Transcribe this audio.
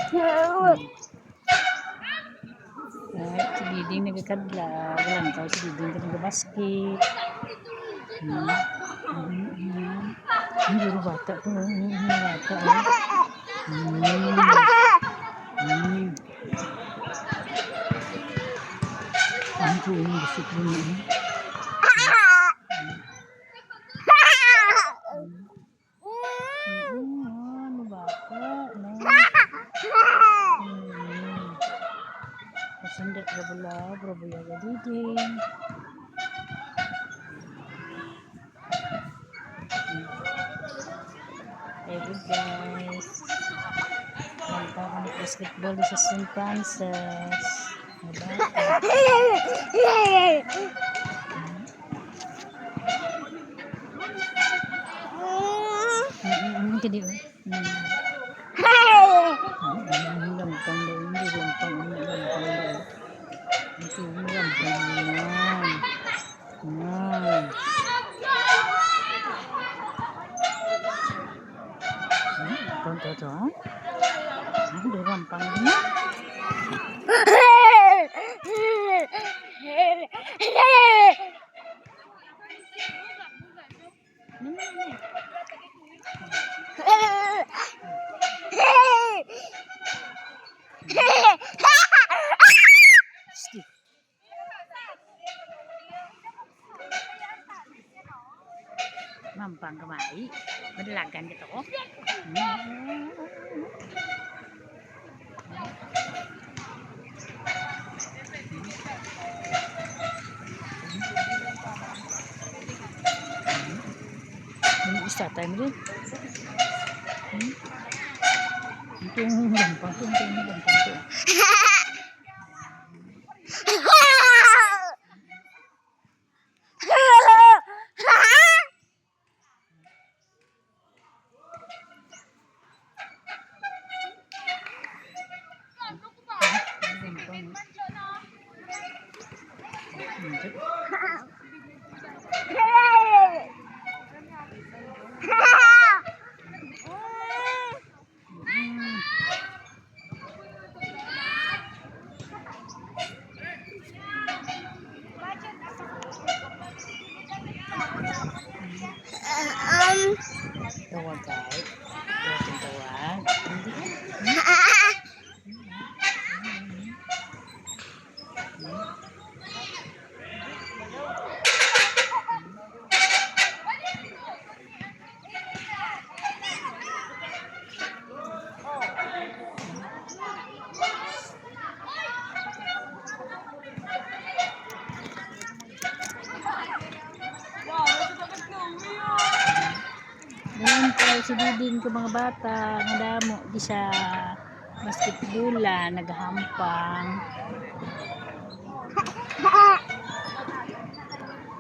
Si Diding nagkakadla. Walang tao si Diding ka nagabasket. Hindi rin bata to. Bata. Ang tuwing gusto ko na. Ano bata? Pasandat ka pala. Braboy aga Diding. Hey good guys. Nagpa ko ng basketball sa St. Francis. Kadi oh. Lampang daw, hindi lampang daw. Ito lampang yan. Ito ha? Hindi lampang din. Mampang kemari, berdelagan gitu. Ini istirahat time deh. Itu gampang tuh, gampang tuh. Tawa guys, tawa. Ngayon po si Diding ko mga bata nga damo di sa basketbola naghahampang.